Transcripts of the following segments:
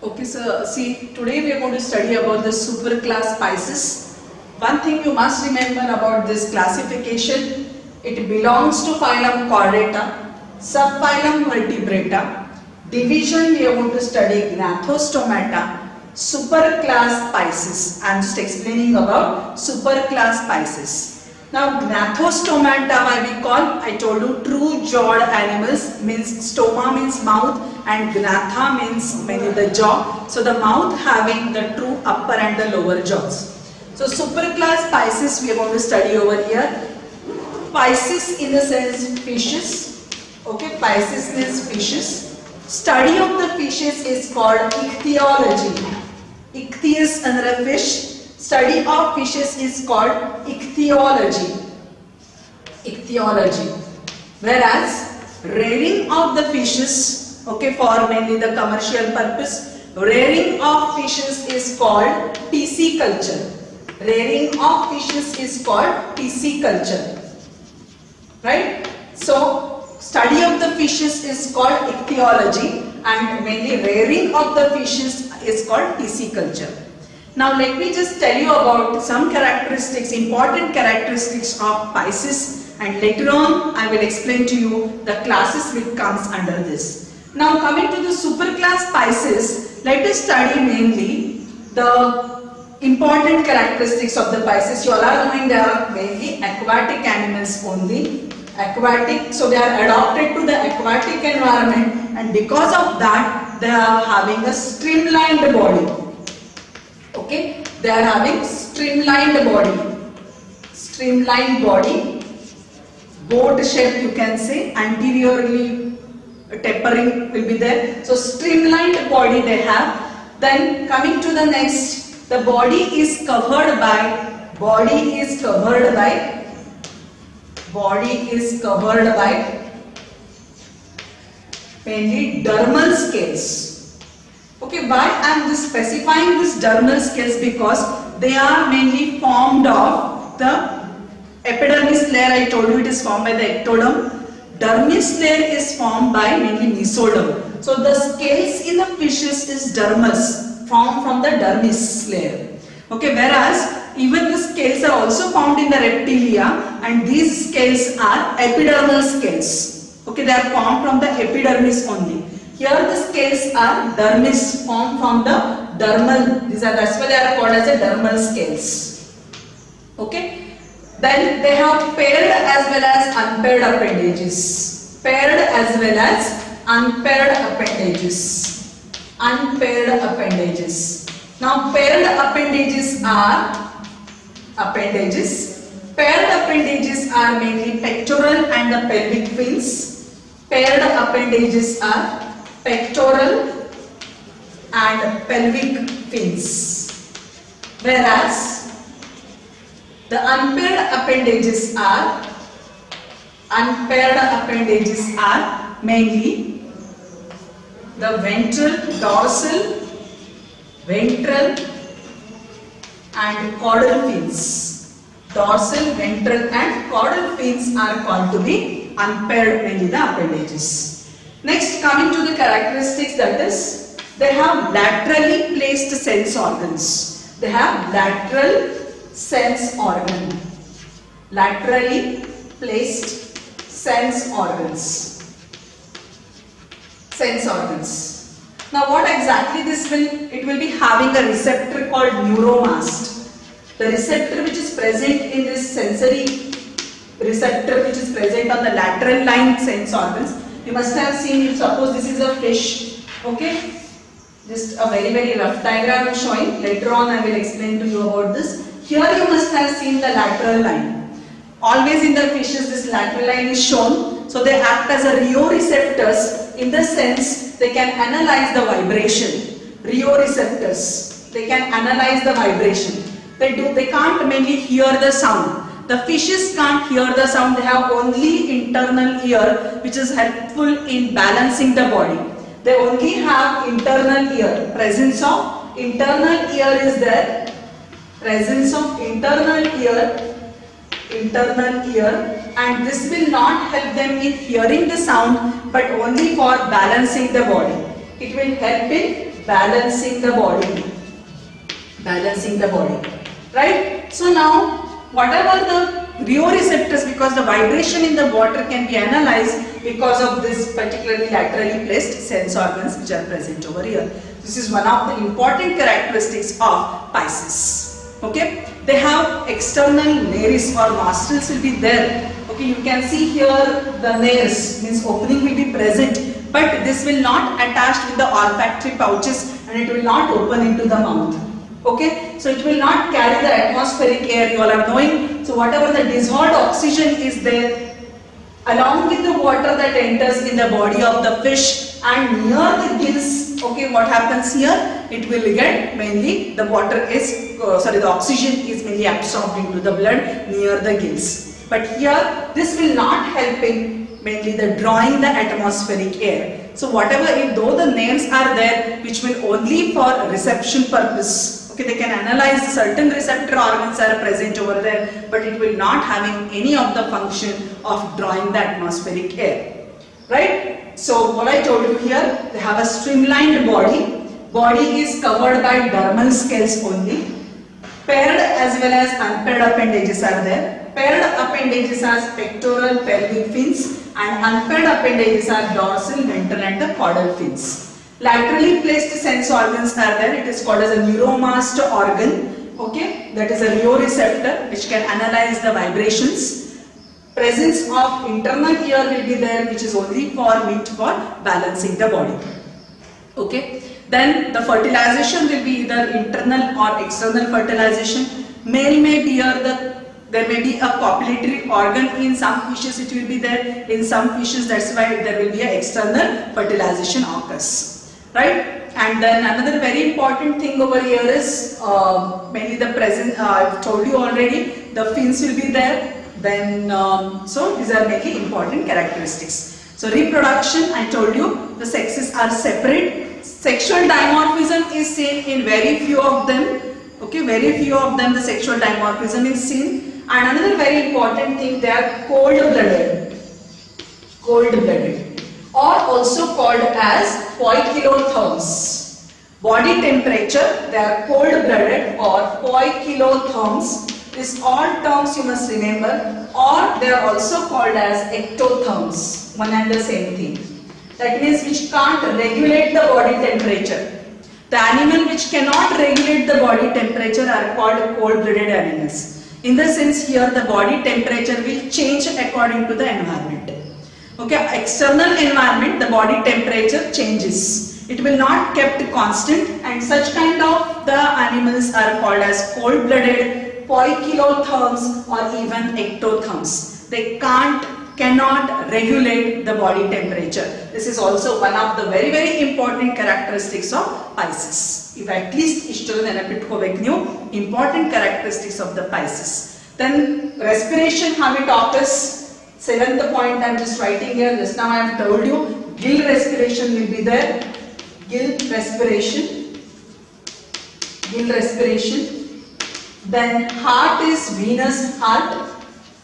Okay, so see, today we are going to study about the superclass Pisces. One thing you must remember about this classification, it belongs to phylum Chordata, subphylum Vertebrata. Division we are going to study Gnathostomata, superclass Pisces. I am just explaining about superclass Pisces. Now Gnathostomata why we call, I told you, true jawed animals, means stoma means mouth and gnatha means mainly the jaw. So the mouth having the true upper and the lower jaws. So superclass Pisces we are going to study over here. Pisces in the sense fishes. Okay, Pisces means fishes. Study of the fishes is called ichthyology. Ichthyus another fish. Study of fishes is called ichthyology. Ichthyology. Whereas rearing of the fishes, okay, for mainly the commercial purpose, rearing of fishes is called pisciculture. Rearing of fishes is called pisciculture. Right? So study of the fishes is called ichthyology and mainly rearing of the fishes is called pisciculture. Now let me just tell you about some characteristics, important characteristics of Pisces, and later on I will explain to you the classes which comes under this. Now coming to the superclass Pisces, let us study mainly the important characteristics of the Pisces. You all are knowing they are mainly aquatic animals only. Aquatic, so they are adapted to the aquatic environment, and because of that they are having a streamlined body. Okay, they are having streamlined body, boat shape you can say, anteriorly tapering will be there. So streamlined body they have. Then coming to the next, the body is covered by mainly dermal scales. Okay, why I am just specifying this dermal scales? Because they are mainly formed of the epidermis layer. I told you it is formed by the ectoderm. Dermis layer is formed by mainly mesoderm. So the scales in the fishes is dermis, formed from the dermis layer. Okay, whereas even the scales are also found in the reptilia, and these scales are epidermal scales. Okay, they are formed from the epidermis only. Here the scales are dermis, formed from the dermal. That's why they are called as a dermal scales. Okay. Then they have paired as well as unpaired appendages. Paired as well as unpaired appendages. Unpaired appendages. Now paired appendages are Paired appendages are mainly pectoral and the pelvic fins. Paired appendages are pectoral and pelvic fins, whereas the unpaired appendages are mainly the ventral and caudal fins. Dorsal, ventral and caudal fins are called to be unpaired, mainly the appendages. Next, coming to the characteristics, that is, they have laterally placed sense organs. They have lateral sense organ. Laterally placed sense organs. Now what exactly this will, it will be having a receptor called neuromast. The receptor which is present in this sensory receptor which is present on the lateral line sense organs. You must have seen it. Suppose this is a fish. Okay. Just a very rough diagram showing. Later on I will explain to you about this. Here you must have seen the lateral line. Always in the fishes this lateral line is shown. So they act as a rheoreceptors, in the sense they can analyze the vibration. Rheoreceptors. They can analyze the vibration. They can't mainly hear the sound. The fishes can't hear the sound, they have only internal ear which is helpful in balancing the body. They only have internal ear. Presence of internal ear is there. Internal ear, and this will not help them in hearing the sound but only for balancing the body. It will help in balancing the body. Balancing the body. Right? So now, whatever the rheoreceptors, because the vibration in the water can be analyzed because of this particularly laterally placed sense organs which are present over here. This is one of the important characteristics of Pisces. Okay? They have external nares or nostrils will be there. Okay, you can see here the nares, means opening will be present, but this will not attach with the olfactory pouches and it will not open into the mouth. Okay, so it will not carry the atmospheric air, you all are knowing. So whatever the dissolved oxygen is there, along with the water that enters in the body of the fish and near the gills, okay, what happens here? It will get mainly the water is, the oxygen is mainly absorbed into the blood near the gills. But here, this will not help in mainly the drawing the atmospheric air. So whatever, if though the names are there, which will only for reception purpose, okay, they can analyze certain receptor organs are present over there, but it will not having any of the function of drawing the atmospheric air. Right? So what I told you here, they have a streamlined body. Body is covered by dermal scales only. Paired as well as unpaired appendages are there. Paired appendages are pectoral pelvic fins and unpaired appendages are dorsal, ventral and the caudal fins. Laterally placed sense organs are there. It is called as a neuromast organ. Okay, that is a rheoreceptor which can analyze the vibrations. Presence of internal ear will be there, which is only meant for balancing the body. Okay. Then the fertilization will be either internal or external fertilization. Male may bear there may be a copulatory organ in some fishes, it will be there. In some fishes, that's why there will be an external fertilization occurs. Right? And then another very important thing over here is mainly the present, I've told you already, the fins will be there. Then, so these are mainly important characteristics. So reproduction, I told you, the sexes are separate. Sexual dimorphism is seen in very few of them. Okay, very few of them the sexual dimorphism is seen. And another very important thing, they are cold-blooded. Cold-blooded. Or also called as poikilotherms. Body temperature, they are cold-blooded or poikilotherms. These all terms you must remember. Or they are also called as ectotherms. One and the same thing. That means which can't regulate the body temperature. The animal which cannot regulate the body temperature are called cold-blooded animals. In the sense here the body temperature will change according to the environment. Okay, external environment, the body temperature changes. It will not kept constant, and such kind of the animals are called as cold-blooded, poikilotherms or even ectotherms. They cannot regulate the body temperature. This is also one of the very, very important characteristics of Pisces. If at least important characteristics of the Pisces. Then respiration, how it occurs. Seventh point I am just writing here. Just now I have told you, gill respiration will be there. Gill respiration. Gill respiration. Then heart is venous heart.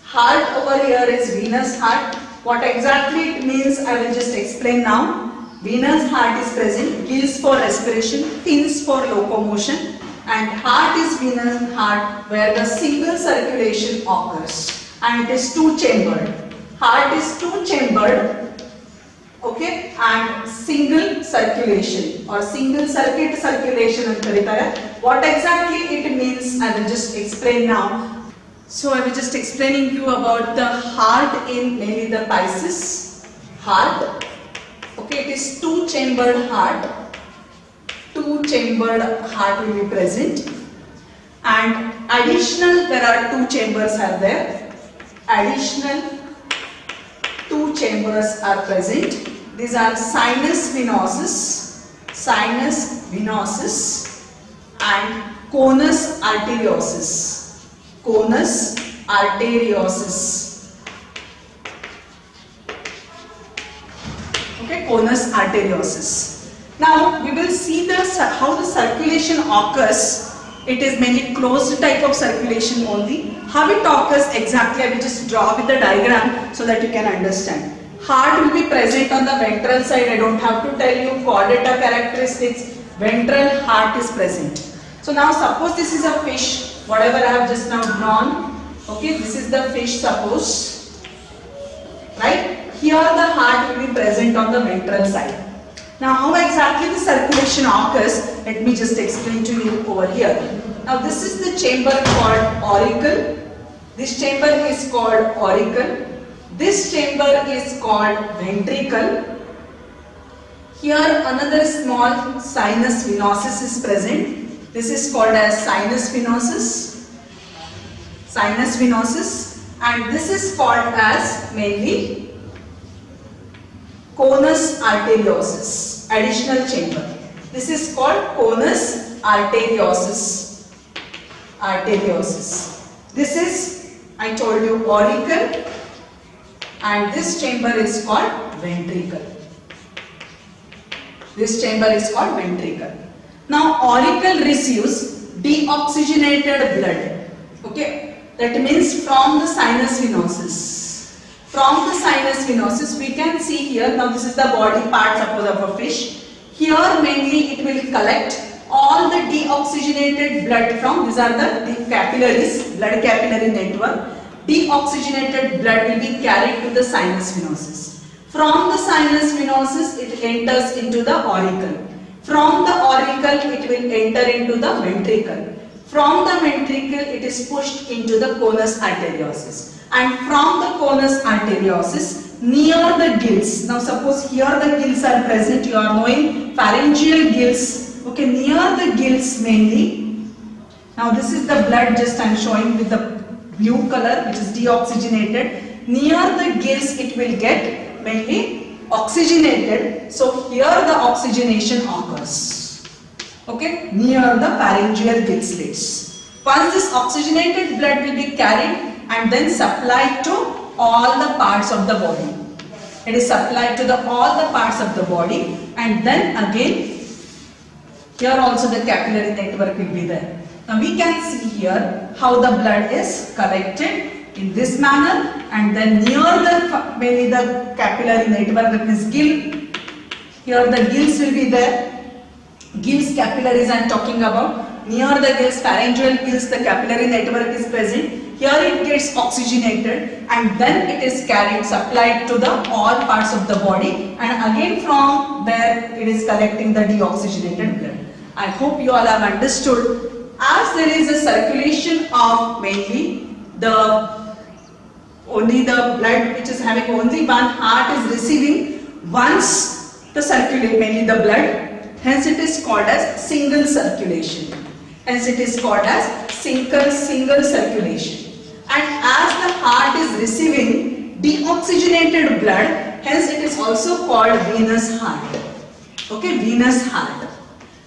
Heart over here is venous heart. What exactly it means I will just explain now. Venous heart is present, gills for respiration, fins for locomotion, and heart is venous heart where the single circulation occurs, and it is two-chambered. Heart is two-chambered, okay, and single circulation or single circuit circulation. What exactly it means I will just explain now. So I will just explaining you about the heart in mainly the Pisces. Heart, okay, it is two-chambered heart. Two-chambered heart will be present, and additional there are two chambers are there. Additional two chambers are present. These are sinus venosus, and conus arteriosus. Conus arteriosus. Okay, conus arteriosus. Now we will see how the circulation occurs. It is mainly closed type of circulation only. How it occurs exactly, I will just draw with the diagram so that you can understand. Heart will be present on the ventral side. I don't have to tell you chordata characteristics. ventral heart is present. So now suppose this is a fish, whatever I have just now drawn. Okay, this is the fish, suppose, right? Here the heart will be present on the ventral side. Now how exactly the circulation occurs, let me just explain to you over here. Now this is the chamber called auricle. This chamber is called auricle. This chamber is called ventricle. Here another small sinus venosus is present. This is called as sinus venosus. Sinus venosus. And this is called as mainly conus arteriosus, additional chamber. This is called conus arteriosus. Arteriosus. This is, I told you, auricle, and this chamber is called ventricle. This chamber is called ventricle. Now auricle receives deoxygenated blood. Okay, that means from the sinus venosus. From the sinus venosus we can see here, now this is the body part suppose of a fish. Here mainly it will collect all the deoxygenated blood from, these are the capillaries, blood capillary network. Deoxygenated blood will be carried to the sinus venosus. From the sinus venosus it enters into the auricle. From the auricle it will enter into the ventricle. From the ventricle it is pushed into the conus arteriosus. And from the conus arteriosus near the gills. Now suppose here the gills are present, you are knowing pharyngeal gills. Okay, near the gills mainly. Now this is the blood just I am showing with the blue color which is deoxygenated. Near the gills it will get mainly oxygenated. So here the oxygenation occurs. Okay, near the pharyngeal gill slits. Once this oxygenated blood will be carried and then supplied to all the parts of the body. It is supplied to all the parts of the body, and then again here also the capillary network will be there. Now we can see here how the blood is collected in this manner, and then near the mainly the capillary network, that is gill. Here the gills will be there. Gills, capillaries I am talking about. Near the gills, pharyngeal gills, the capillary network is present. Here it gets oxygenated and then it is carried, supplied to the all parts of the body, and again from there it is collecting the deoxygenated blood. I hope you all have understood. As there is a circulation of mainly only the blood which is having only one heart is receiving once the circulate mainly the blood, hence it is called as single circulation. Hence it is called as single circulation. And as the heart is receiving deoxygenated blood, hence it is also called venous heart. Okay, venous heart.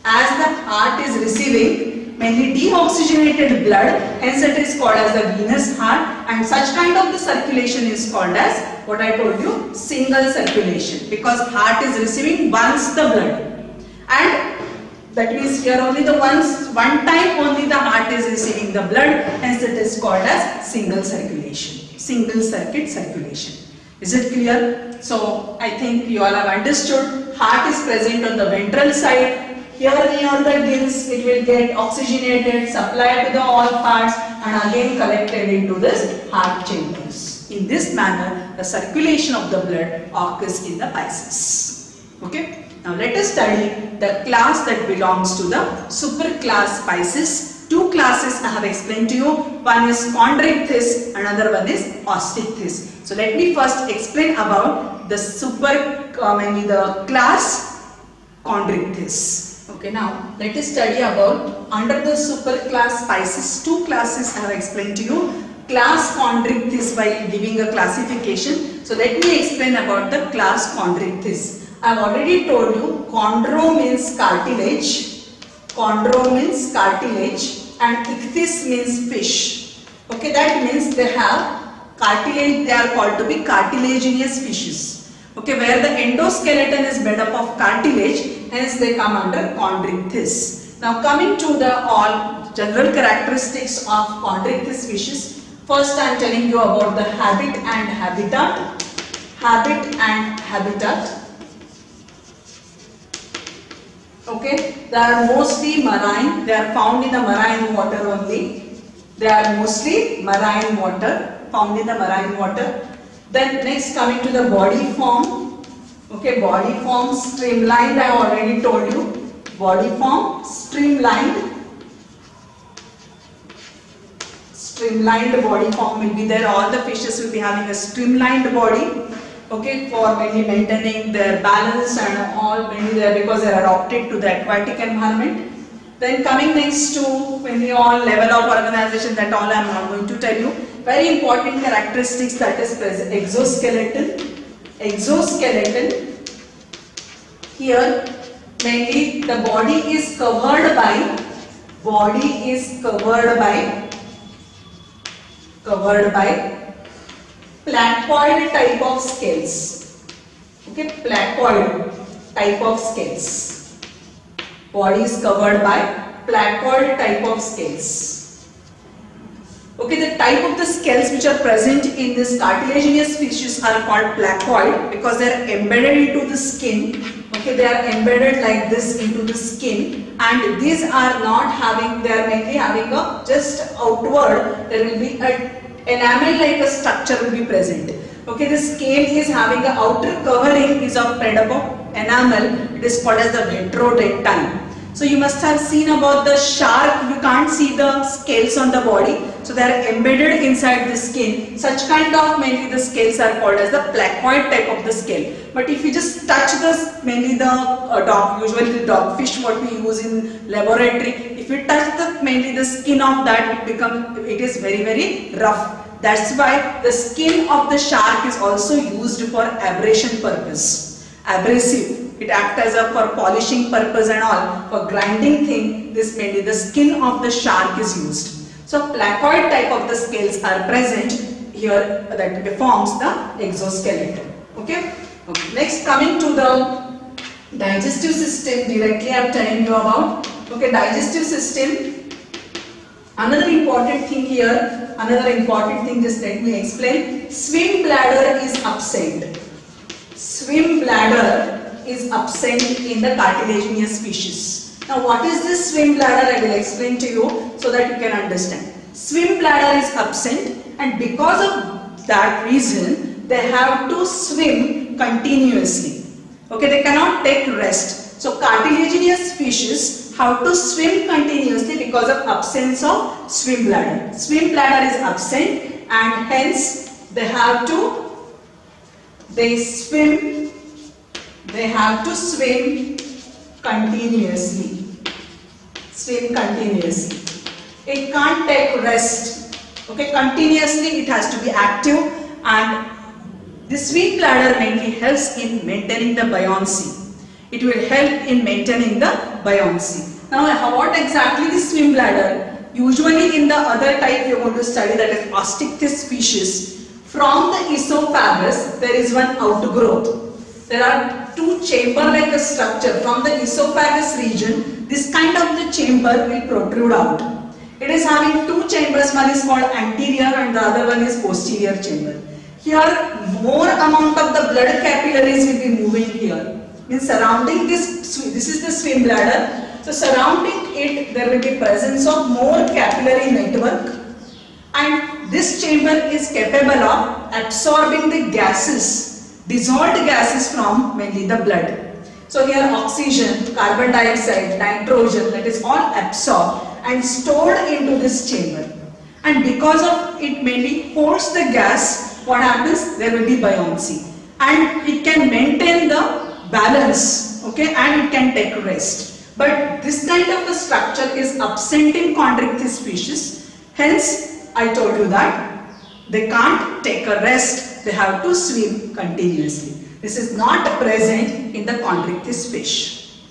As the heart is receiving mainly deoxygenated blood, hence it is called as the venous heart, and such kind of the circulation is called as what I told you, single circulation, because heart is receiving once the blood, and that means here only the one time only the heart is receiving the blood, hence it is called as single circulation, single circuit circulation. Is it clear? So I think you all have understood. Heart is present on the ventral side. Here near the gills it will get oxygenated, supplied to the all parts, and again collected into this heart chambers. In this manner the circulation of the blood occurs in the Pisces. Okay. Now let us study the class that belongs to the superclass Pisces. Two classes I have explained to you. One is Chondrichthyes, another one is Osteichthyes. So let me first explain about the mainly the class Chondrichthyes. Okay, now let us study about under the superclass Pisces. Two classes I have explained to you. Class Chondrichthyes by giving a classification. So let me explain about the class Chondrichthyes. I have already told you chondro means cartilage, chondro means cartilage, and ichthys means fish. Okay, that means they have cartilage, they are called to be cartilaginous fishes. Okay, where the endoskeleton is made up of cartilage, hence they come under Chondrichthyes. Now coming to the all general characteristics of Chondrichthyes fishes, first I am telling you about the habit and habitat. Habit and habitat. Okay, they are mostly marine. They are found in the marine water only. They are mostly marine water, found in the marine water. Then next coming to the body form. Okay, body form streamlined. I already told you. Body form streamlined. Streamlined body form will be there. All the fishes will be having a streamlined body. Okay, for mainly maintaining their balance and all mainly there because they are adapted to the aquatic environment. Then coming next to mainly all level of organization, that all I am not going to tell you. Very important characteristics that is present. Exoskeleton. Exoskeleton. Here mainly the body is covered by placoid type of scales. Okay, placoid type of scales. Body is covered by placoid type of scales. Okay, the type of the scales which are present in this cartilaginous species are called placoid because they are embedded into the skin. Okay, they are embedded like this into the skin, and these are not having, they are mainly having a just outward, there will be a enamel like a structure will be present. Okay, the scale is having a outer covering is of made up of enamel. It is called as the vetrodentine. So you must have seen about the shark, you can't see the scales on the body. So they are embedded inside the skin. Such kind of mainly the scales are called as the placoid type of the scale. But if you just touch this, mainly the dog, usually the dogfish what we use in laboratory, if you touch the mainly the skin of that, it is very rough. That's why the skin of the shark is also used for abrasion purpose. Abrasive. It acts as a for polishing purpose and all. For grinding thing, this mainly the skin of the shark is used. So placoid type of the scales are present here that forms the exoskeleton. Okay. Next coming to the digestive system, directly I am telling you about. Okay, digestive system. Another important thing here, just let me explain. Swim bladder is absent. Swim bladder is absent in the cartilaginous species. Now what is this swim bladder? I will explain to you so that you can understand. Swim bladder is absent, and because of that reason they have to swim continuously. Okay, they cannot take rest. So cartilaginous species have to swim continuously because of absence of swim bladder. Swim bladder is absent, and hence they have to swim continuously. Swim continuously. It can't take rest. Okay, continuously it has to be active, and the swim bladder mainly helps in maintaining the buoyancy. It will help in maintaining the buoyancy. Now, what exactly is swim bladder? Usually in the other type you are going to study, that is Osteichthyes species. From the esophagus there is one outgrowth. There are two chamber-like a structure from the esophagus region. This kind of the chamber will protrude out. It is having two chambers. One is called anterior and the other one is posterior chamber. Here more amount of the blood capillaries will be moving here. Means surrounding this is the swim bladder. So surrounding it there will be presence of more capillary network, and this chamber is capable of absorbing the gases, dissolved gases from mainly the blood. So here oxygen, carbon dioxide, nitrogen, that is all absorbed and stored into this chamber. And because of it mainly holds the gas, what happens? There will be buoyancy. And it can maintain the balance, okay, and it can take rest. But this kind of a structure is absent in Chondrichthyes species. Hence, I told you that they can't take a rest. They have to swim continuously. This is not present in the Chondrichthyes fish.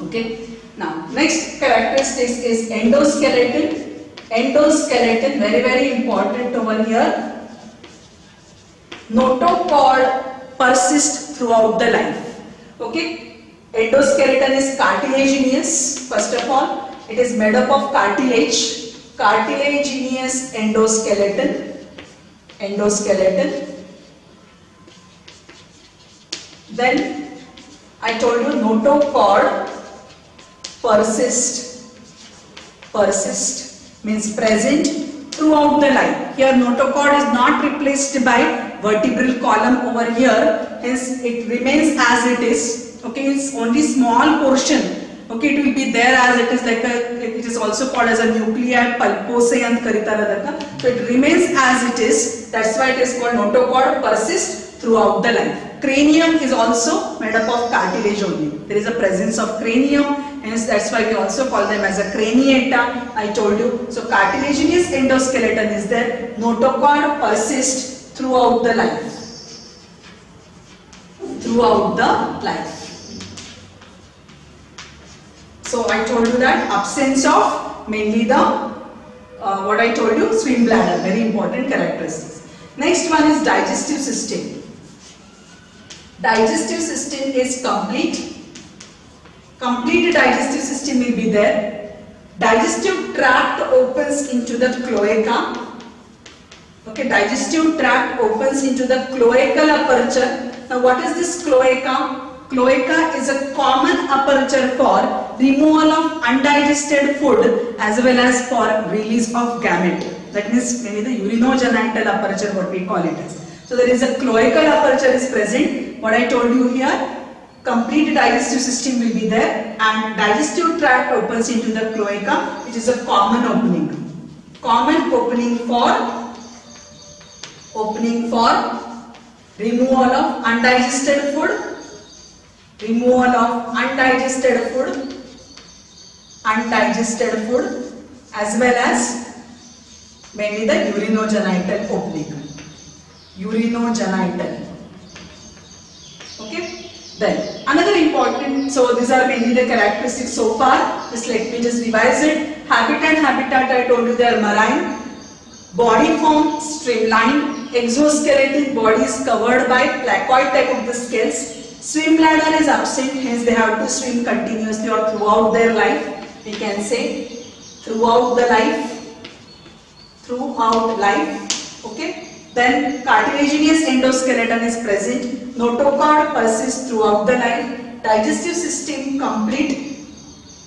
Okay. Now, next characteristic is endoskeleton. Endoskeleton, very important over here. Notochord persists throughout the life. Okay. Endoskeleton is cartilaginous. First of all, it is made up of cartilage. Cartilaginous endoskeleton. Then I told you notochord. persist. Persist means present throughout the life. Here notochord is not replaced by vertebral column over here, hence it remains as it is. Okay, it's only small portion. Okay, it will be there as it is, like it is also called as a nuclei pulpose and karitara. So it remains as it is. That's why it is called notochord persist throughout the life. Cranium is also made up of cartilage only. There is a presence of cranium, hence that's why we also call them as a craniata. I told you. So cartilaginous endoskeleton is there. Notochord persist throughout the life. Throughout the life. So I told you that absence of mainly the what I told you, swim bladder, very important characteristics. Next one is digestive system. Digestive system is complete. Complete digestive system will be there. Digestive tract opens into the cloaca. Okay, digestive tract opens into the cloacal aperture. Now what is this cloaca? Cloaca is a common aperture for removal of undigested food as well as for release of gamete. That means maybe the urinogenital aperture, what we call it as. So there is a cloacal aperture is present. What I told you here, complete digestive system will be there, and digestive tract opens into the cloaca, which is a common opening. Common opening for removal of undigested food. Removal of undigested food as well as mainly the urinogenital opening. Urinogenital. Okay. Then another important, so these are mainly the characteristics so far. Just let me just revise it. Habitat I told you they are marine. Body form streamlined. Exoskeleton body is covered by placoid type of the scales. Swim bladder is absent, hence they have to swim continuously or throughout their life. We can say throughout the life. Throughout life. Okay. Then cartilaginous endoskeleton is present. Notochord persists throughout the life. Digestive system complete.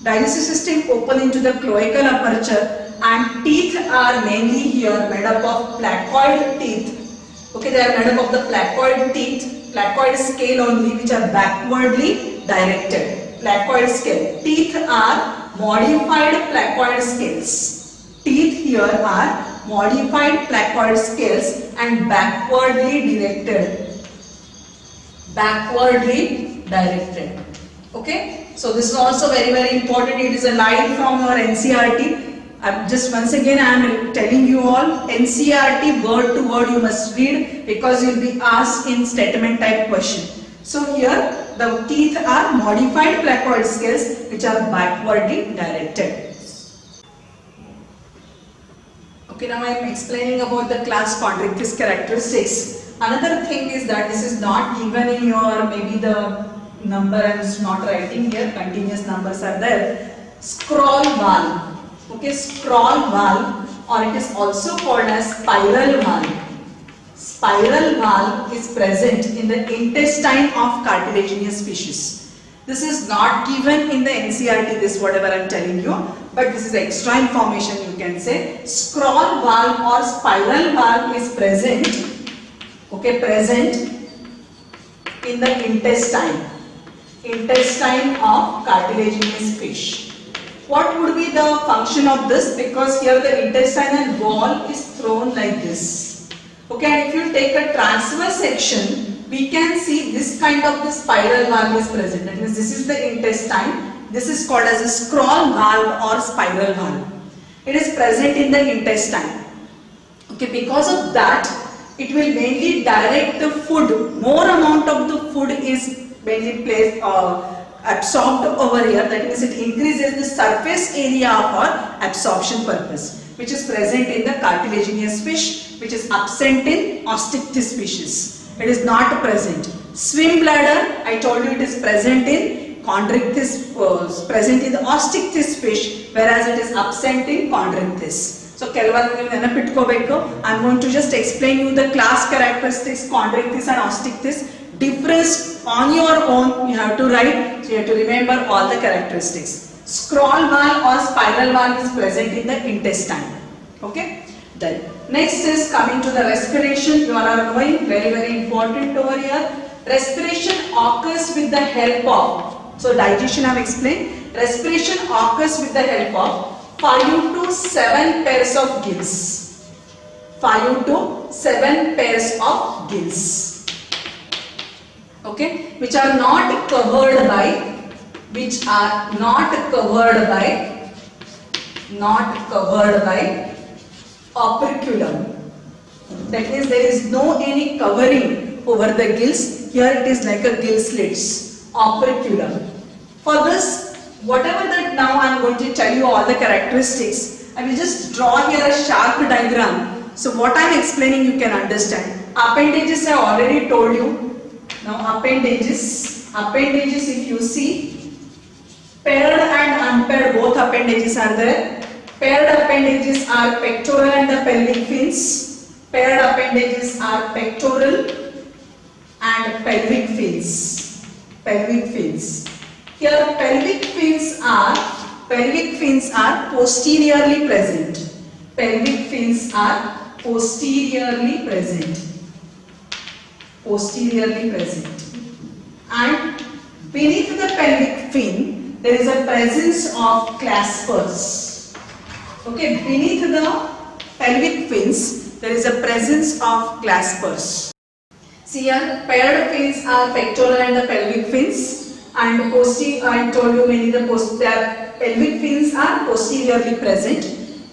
Digestive system open into the cloacal aperture, and teeth are mainly here made up of placoid teeth. Okay, they are made up of the placoid teeth. Placoid scale only, which are backwardly directed. Placoid scale. Teeth are modified placoid scales. Teeth here are modified placoid scales and backwardly directed. Backwardly directed. Okay. So this is also very important. It is a line from our NCERT. Just once again I am telling you all, NCERT word to word you must read, because you will be asked in statement type question. So here the teeth are modified placoid scales which are backwardly directed. Okay, now I am explaining about the class Chondrichthyes characteristics. Another thing is that this is not given in your, maybe the number I am not writing here, continuous numbers are there. Scroll valve. Okay, scroll valve, or it is also called as spiral valve. Spiral valve is present in the intestine of cartilaginous fishes. This is not given in the NCERT, this whatever I am telling you, but this is extra information you can say. Scroll valve or spiral valve is present, okay, present in the intestine of cartilaginous fish. What would be the function of this? Because here the intestinal wall is thrown like this. Okay, and if you take a transverse section, we can see this kind of the spiral valve is present. That means this is the intestine. This is called as a scroll valve or spiral valve. It is present in the intestine. Okay, because of that, it will mainly direct the food. More amount of the food is mainly placed absorbed over here. That means it increases the surface area for absorption purpose, which is present in the cartilaginous fish, which is absent in Osteichthyes fishes. It is not present. Swim bladder, I told you it is present in Chondrichthyes, present in the Osteichthyes fish, whereas it is absent in Chondrichthyes. So I am going to just explain you the class characteristics Chondrichthyes and Osteichthyes. Difference on your own you have to write, so you have to remember all the characteristics. scroll valve or spiral valve is present in the intestine. Okay. Then next is coming to the respiration. You all are knowing, very important over here. Respiration occurs with the help of, so digestion I have explained. Respiration occurs with the help of 5 to 7 pairs of gills. 5 to 7 pairs of gills. Okay, which are not covered by operculum. That means there is no any covering over the gills. Here it is like a gill slits, operculum. For this, whatever that now I am going to tell you all the characteristics, I will just draw here a sharp diagram. So what I am explaining you can understand. Appendages I already told you. Now appendages if you see, paired and unpaired both appendages are there. Paired appendages are pectoral and the pelvic fins. Paired appendages are pectoral and pelvic fins. Here pelvic fins are posteriorly present. And beneath the pelvic fin there is a presence of claspers. Okay, beneath the pelvic fins there is a presence of claspers. See here, paired fins are pectoral and the pelvic fins, and I told you mainly the pelvic fins are posteriorly present.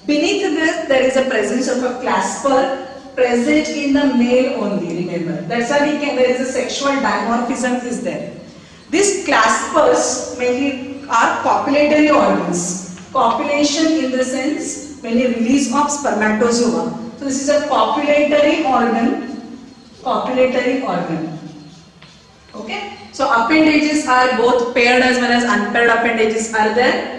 Beneath this there is a presence of a clasper present in the male only, remember. That's why there is a sexual dimorphism is there. These claspers mainly are copulatory organs. Copulation in the sense mainly release of spermatozoa. So this is a copulatory organ. Okay. So appendages are both paired as well as unpaired appendages are there.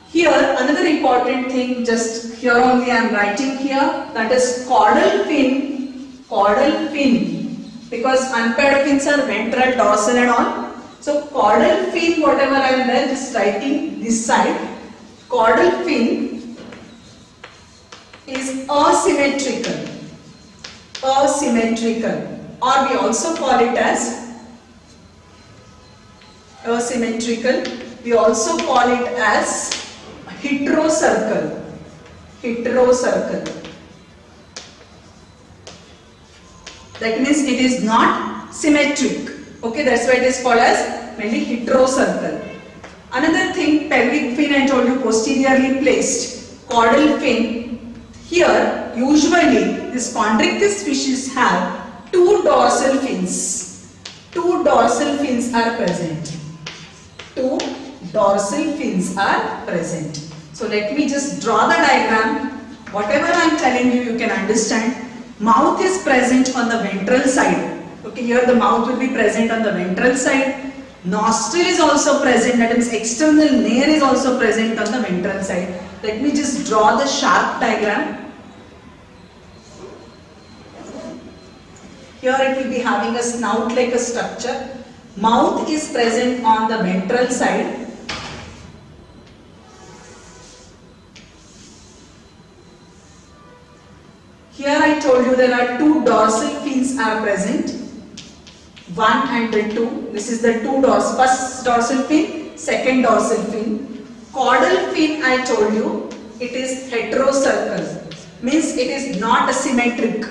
Here another important thing, just here only I am writing here, that is caudal fin, because unpaired fins are ventral, dorsal and all. So caudal fin, whatever I am there, just writing this side. Caudal fin is asymmetrical, or we also call it as asymmetrical. We also call it as heterocircle. That means it is not symmetric. Okay, that's why it is called as mainly heterocircle. Another thing, pelvic fin I told you posteriorly placed. Caudal fin. Here, usually this Chondrichthyes species have 2 dorsal fins. 2 dorsal fins are present. 2 dorsal fins are present. So let me just draw the diagram. Whatever I am telling you, you can understand. Mouth is present on the ventral side. Okay, here the mouth will be present on the ventral side. Nostril is also present, that means external nair is also present on the ventral side. Let me just draw the sharp diagram. Here it will be having a snout like a structure. Mouth is present on the ventral side. Here I told you there are 2 dorsal fins are present. 1 and 2. This is the 2 dorsal. First dorsal fin, second dorsal fin. Caudal fin I told you, it is heterocircle. Means it is not symmetric.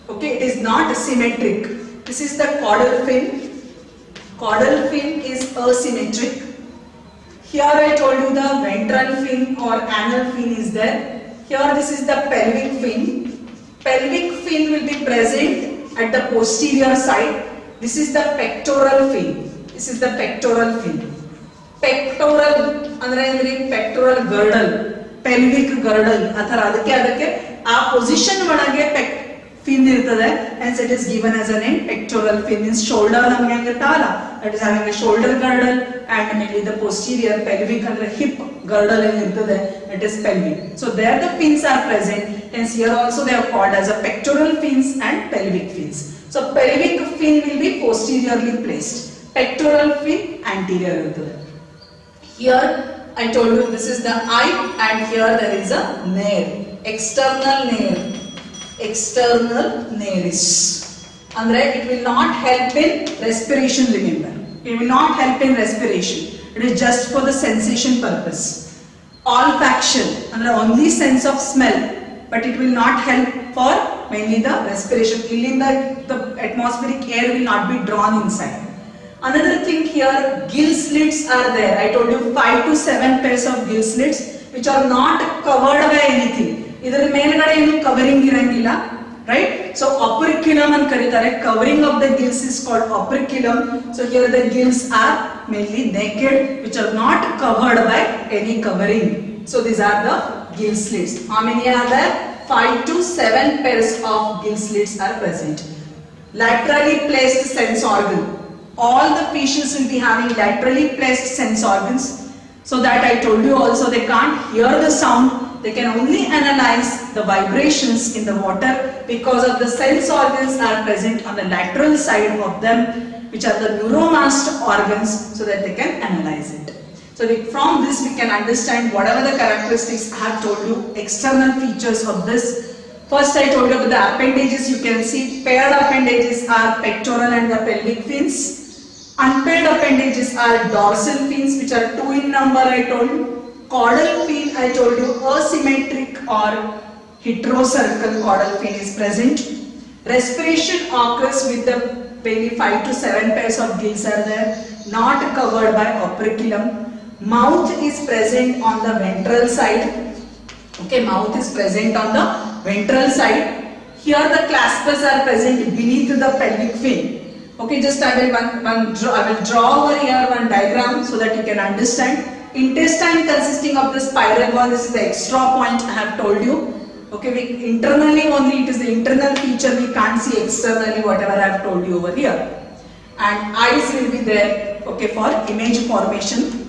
Okay, it is not symmetric. This is the caudal fin. Caudal fin is asymmetric. Here I told you the ventral fin or anal fin is there. Here this is the pelvic fin. Pelvic fin will be present at the posterior side. This is the pectoral fin. Pectoral ಅಂದ್ರೆ pectoral girdle, pelvic girdle ಅಥವಾ ಅದಕ್ಕೆ ಆ position ಒಳಗೆ fin ಇರ್ತದೆ, hence it is given as a name pectoral fin. Means shoulder ನಮಗೆ ಆಗಿರ್ತಾವಲ್ಲ, that is having a shoulder girdle, and mainly the posterior pelvic ಅಂದ್ರೆ hip girdle ಇರ್ತದೆ, that is pelvic. So there the fins are present, hence here also they are called as a pectoral fins and pelvic fins. So pelvic fin will be posteriorly placed, pectoral fin anterior ಇರ್ತದೆ. Here I told you this is the eye, and here there is a nair, external nair, external nares. Andre, it will not help in respiration, remember. It will not help in respiration. It is just for the sensation purpose. Olfaction, and only sense of smell, but it will not help for mainly the respiration. In the atmospheric air will not be drawn inside. Another thing here, gill slits are there. I told you 5 to 7 pairs of gill slits which are not covered by anything. Either the covering irangilla. Right? So operculum and karitare, covering of the gills is called operculum. So here the gills are mainly naked, which are not covered by any covering. So these are the gill slits. How many are there? 5 to 7 pairs of gill slits are present. Laterally placed sense organ. All the fishes will be having laterally placed sense organs. So that I told you also, they can't hear the sound. They can only analyze the vibrations in the water because of the sense organs are present on the lateral side of them, which are the neuromast organs, so that they can analyze it. So from this we can understand whatever the characteristics I have told you, external features of this. First I told you about the appendages. You can see paired appendages are pectoral and the pelvic fins. Unpaired appendages are dorsal fins, which are 2 in number I told you. Caudal fin, I told you, asymmetric or heterocircle caudal fin is present. Respiration occurs with the maybe 5 to 7 pairs of gills are there, not covered by operculum. Mouth is present on the ventral side. Okay, mouth is present on the ventral side. Here the claspers are present beneath the pelvic fin. Okay, just I will draw over here one diagram so that you can understand. Intestine consisting of the spiral wall, this is the extra point I have told you. Okay, internally only, it is the internal feature, we can't see externally whatever I have told you over here. And eyes will be there, okay, for image formation.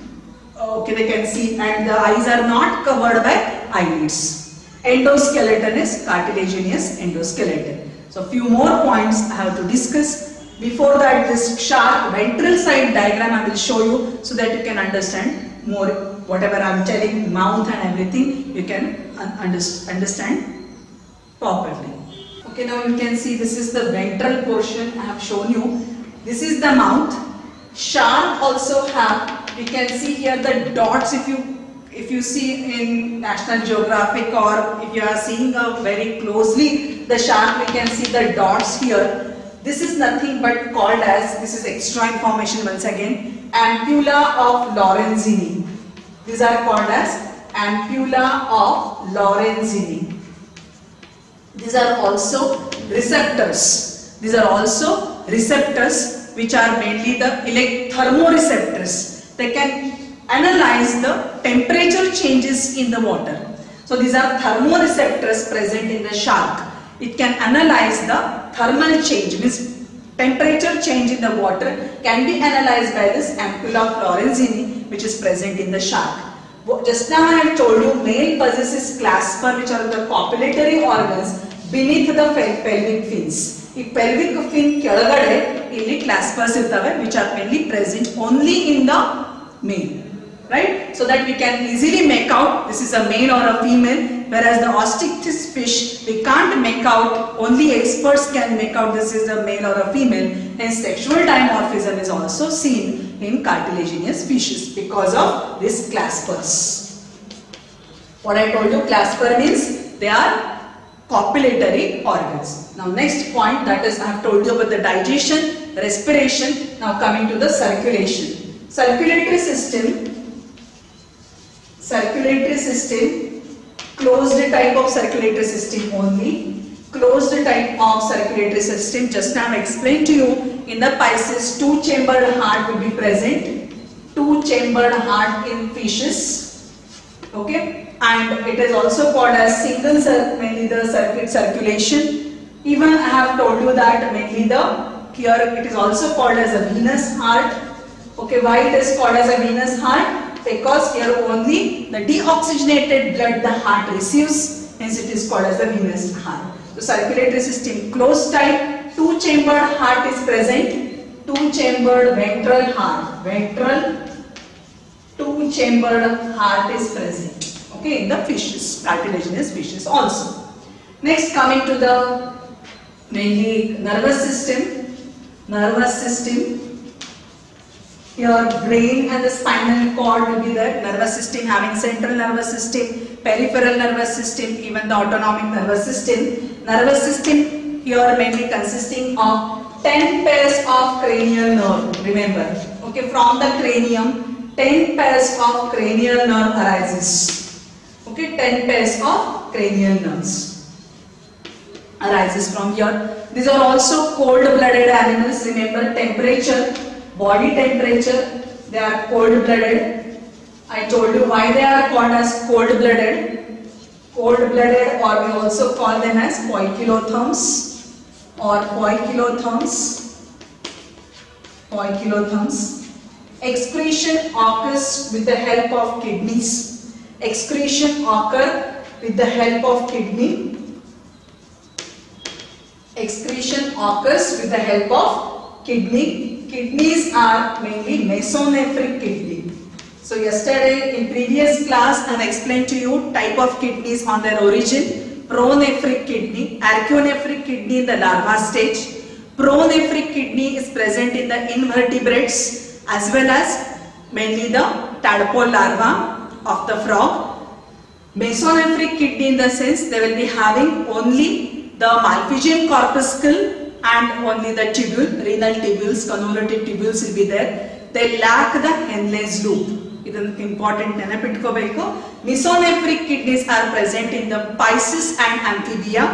Okay, they can see, and the eyes are not covered by eyelids. Endoskeleton is cartilaginous endoskeleton. So few more points I have to discuss. Before that, this sharp ventral side diagram I will show you so that you can understand more whatever I am telling, mouth and everything, you can understand properly. Okay, now you can see this is the ventral portion I have shown you. This is the mouth. Shark also have, we can see here the dots. If you see in National Geographic, or if you are seeing very closely the shark, we can see the dots here. This is nothing but called as, this is extra information once again, ampulla of Lorenzini. These are called as ampulla of Lorenzini. These are also receptors. These are also receptors which are mainly the thermoreceptors. They can analyze the temperature changes in the water. So these are thermoreceptors present in the shark. It can analyze the thermal change, means temperature change in the water can be analyzed by this ampulla of Lorenzini, which is present in the shark. Just now I have told you, male possesses clasper, which are the copulatory organs beneath the pelvic fins. In pelvic fin ಕೆಳಗಡೆ ಇಲ್ಲಿ claspers ಇರ್ತವೆ, which are mainly present only in the male. Right? So that we can easily make out this is a male or a female, whereas the osteichthyes fish we can't make out, only experts can make out this is a male or a female. Hence sexual dimorphism is also seen in cartilaginous fishes because of these claspers. What I told you, clasper means they are copulatory organs. Now next point, that is I have told you about the digestion, respiration. Now coming to the circulation. Circulatory system, closed type of circulatory system only. Closed type of circulatory system, just now I explained to you, in the Pisces 2-chambered heart will be present. 2-chambered heart in fishes. Okay, and it is also called as single mainly the circulation. Even I have told you that mainly here it is also called as a venous heart. Okay, why it is called as a venous heart? Because here only the deoxygenated blood the heart receives, hence it is called as the venous heart. So circulatory system closed type, 2-chambered heart is present, 2-chambered ventral heart, ventral two-chambered heart is present. Okay, in the fishes, cartilaginous fishes also. Next, coming to the mainly nervous system. Nervous system. Your brain and the spinal cord will be there. Nervous system having central nervous system, peripheral nervous system, even the autonomic nervous system. Nervous system here mainly consisting of 10 pairs of cranial nerve. Remember, okay, from the cranium, 10 pairs of cranial nerve arises. Okay, 10 pairs of cranial nerves arises from here. These are also cold-blooded animals. Remember, temperature. Body temperature, they are cold-blooded. I told you why they are called as cold-blooded. Cold-blooded, or we also call them as poikilotherms or poikilotherms. Poikilotherms. Excretion occurs with the help of kidneys. Excretion occur with the help of kidney. Excretion occurs with the help of kidney. Kidneys are mainly mesonephric kidney. So yesterday in previous class I explained to you type of kidneys on their origin. Pronephric kidney, archaeonephric kidney in the larva stage. Pronephric kidney is present in the invertebrates as well as mainly the tadpole larva of the frog. Mesonephric kidney in the sense they will be having only the Malpighian corpuscle and only the tubule, renal tubules, convoluted tubules will be there. They lack the Henle's loop. This is important. Mesonephric kidneys are present in the Pisces and Amphibia,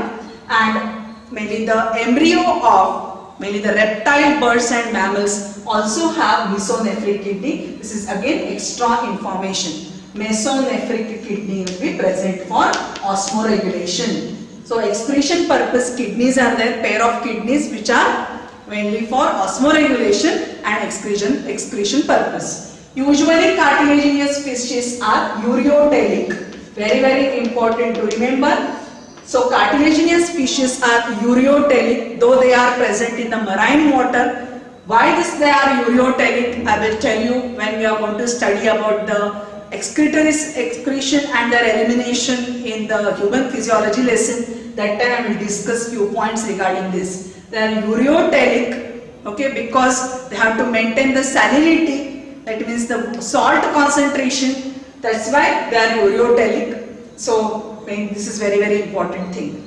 and mainly the embryo of mainly the reptile, birds and mammals also have mesonephric kidney. This is again extra information. Mesonephric kidney will be present for osmoregulation. So excretion purpose kidneys are there, pair of kidneys which are mainly for osmoregulation and excretion purpose. Usually cartilaginous fishes are ureotelic. Very important to remember. So cartilaginous fishes are ureotelic though they are present in the marine water. Why they are ureotelic? I will tell you when we are going to study about the excretory excretion and their elimination in the human physiology lesson. That time I will discuss few points regarding this. They are ureotelic, okay, because they have to maintain the salinity, that means the salt concentration. That's why they are ureotelic. So this is very important thing.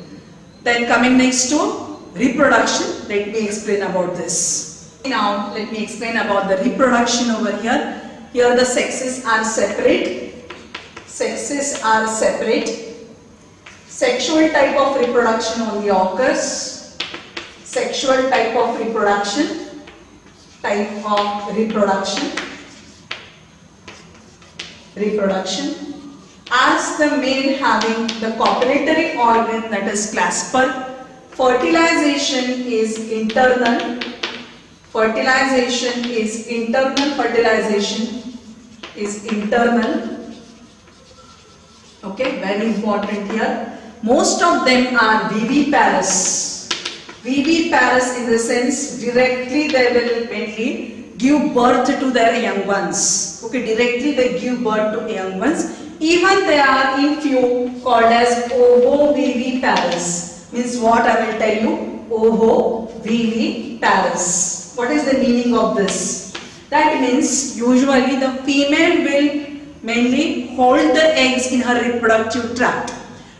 Then coming next to reproduction, let me explain about this. Now let me explain about the reproduction over here. Here the sexes are separate. Sexes are separate. Sexual type of reproduction only occurs. Sexual type of reproduction. Reproduction. As the male having the copulatory organ, that is clasper. Fertilization is internal. Fertilization is internal. Okay, very important here. Most of them are viviparous. Viviparous in the sense directly they will mainly give birth to their young ones. Okay, directly they give birth to young ones. Even they are in few called as ovoviviparous. Means what I will tell you? Ovoviviparous. What is the meaning of this? That means usually the female will mainly hold the eggs in her reproductive tract.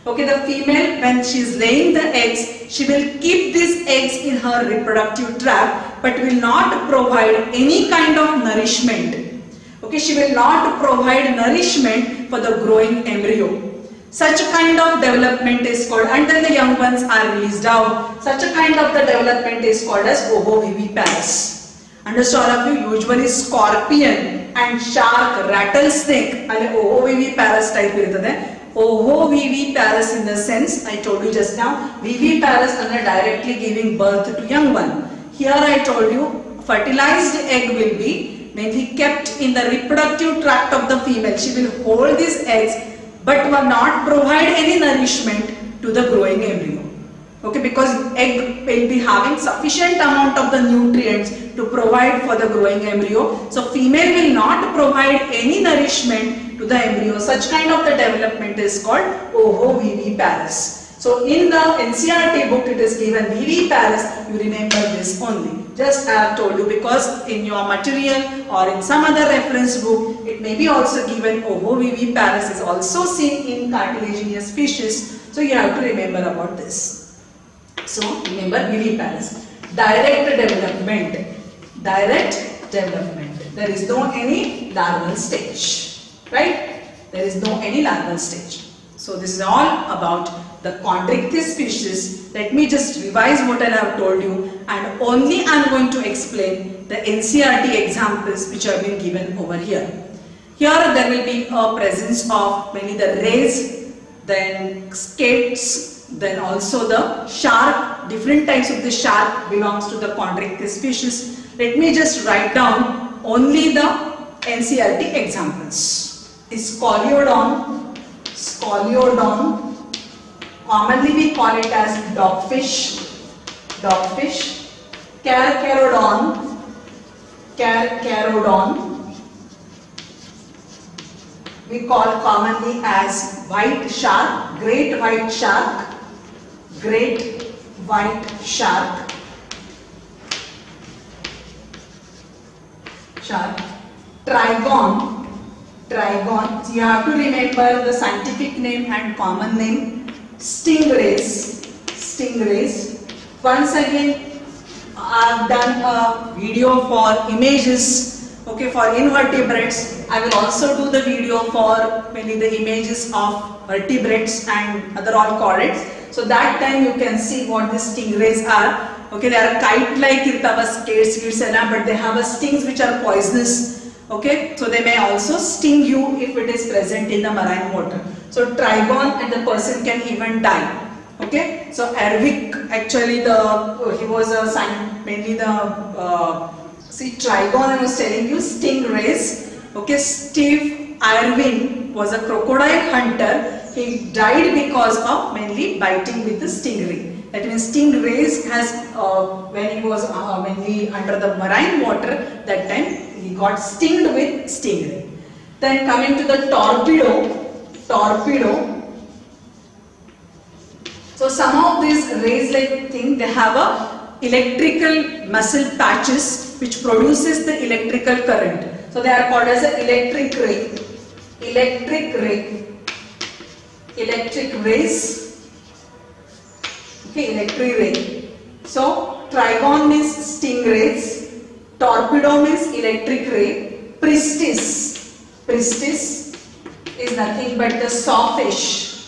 Okay, the female when she is laying the eggs, she will keep these eggs in her reproductive tract but will not provide any kind of nourishment. Okay, she will not provide nourishment for the growing embryo. Such a kind of development is called, and then the young ones are released out. Such a kind of the development is called as ovoviviparous. Understood all of you? Usually scorpion and shark, rattlesnake, and ovoviviparous type iruttade. Ovoviviparous in the sense I told you just now, viviparous and directly giving birth to young one. Here I told you fertilized egg will be mainly kept in the reproductive tract of the female. She will hold these eggs but will not provide any nourishment to the growing embryo. Okay, because egg will be having sufficient amount of the nutrients to provide for the growing embryo. So female will not provide any nourishment to the embryo. Such kind of the development is called ovoviviparous. So in the NCERT book it is given viviparous, you remember this only. Just I have told you, because in your material or in some other reference book it may be also given ovoviviparous is also seen in cartilaginous fishes. So you have to remember about this. So remember viviparous. Direct development. Direct development. There is no any larval stage. Right? There is no any larval stage. So this is all about the Chondrichthyes species. Let me just revise what I have told you, and only I am going to explain the NCERT examples which have been given over here. Here there will be a presence of mainly the rays, then skates, then also the shark. Different types of the shark belongs to the Chondrichthyes species. Let me just write down only the NCERT examples. Scoliodon, Scoliodon. Commonly we call it as dogfish, dogfish. Carcharodon, Carcharodon. We call commonly as white shark, great white shark, great white shark. Shark. Trigon, trigon. So you have to remember the scientific name and common name. Stingrays, stingrays. Once again, I have done a video for images, okay, for invertebrates. I will also do the video for mainly the images of vertebrates and other all chordates. So that time you can see what the stingrays are. Okay, they are kite-like irtava skates, but they have a stings which are poisonous. Okay, so they may also sting you if it is present in the marine water. So trigon, and the person can even die. Okay, so Erwick, actually he was a mainly the see trigon I was telling you, stingrays. Okay, Steve Irwin was a crocodile hunter. He died because of mainly biting with the stingray. That means stingrays has when he was mainly under the marine water, that time he got stinged with stingray. Then coming to the torpedo. Torpedo. So some of these rays-like thing, they have a electrical muscle patches which produces the electrical current. So they are called as an electric ray. Electric ray. Electric rays. Okay, electric ray. So trigon means stingrays. Torpedo means electric ray. Pristis. Pristis is nothing but the sawfish.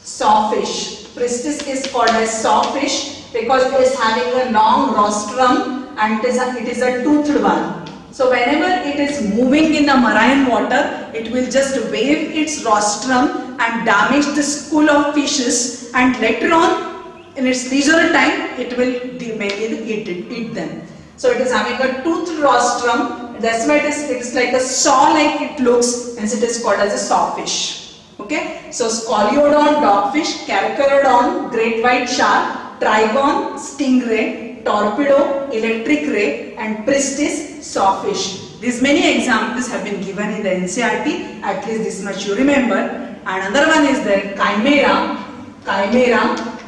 Sawfish. Pristis is called as sawfish because it is having a long rostrum and it is a toothed one. So whenever it is moving in the marine water, it will just wave its rostrum and damage the school of fishes, and later on in its leisure time it will eat them. So it is having a toothed rostrum. That's why it is like a saw like it looks, hence it is called as a sawfish. Okay, so Scoliodon, dogfish, Carcharodon, great white shark, trigon, stingray, torpedo, electric ray, and pristis, sawfish. These many examples have been given in the NCERT, at least this much you remember. And another one is the chimera, chimera.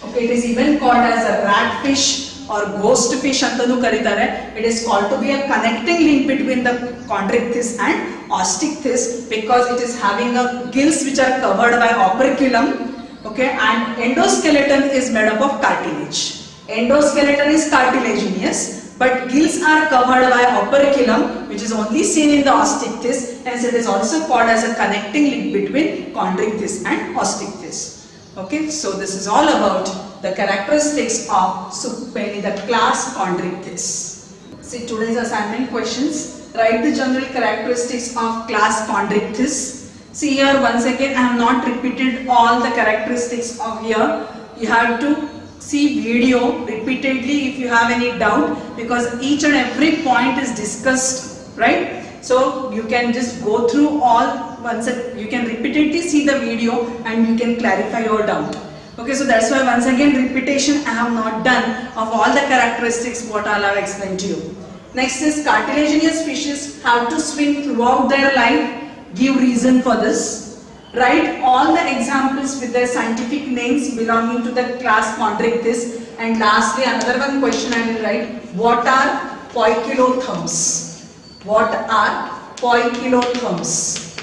Okay, it is even called as a ratfish or ghost fish antanu karitare. It is called to be a connecting link between the Chondrichthyes and Osteichthyes because it is having a gills which are covered by operculum. Okay, and endoskeleton is made up of cartilage. Endoskeleton is cartilaginous, but gills are covered by operculum, which is only seen in the Osteichthyes, hence it is also called as a connecting link between Chondrichthyes and Osteichthyes. Okay, so this is all about the characteristics of the class Chondrichthyes. See today's assignment questions. Write the general characteristics of class Chondrichthyes. See here once again I have not repeated all the characteristics of here. You have to see video repeatedly if you have any doubt because each and every point is discussed, right? So you can just go through all once you can repeatedly see the video and you can clarify your doubt. Okay, so that's why once again repetition I have not done of all the characteristics what I have explained to you. Next is cartilaginous fishes have to swim throughout their life. Give reason for this. Write all the examples with their scientific names belonging to the class Chondrichthyes. And lastly, another one question I will write. What are poikilotherms? What are poikilotherms?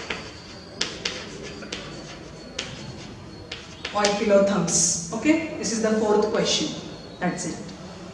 Poikilotherms. Okay, this is the fourth question. That's it.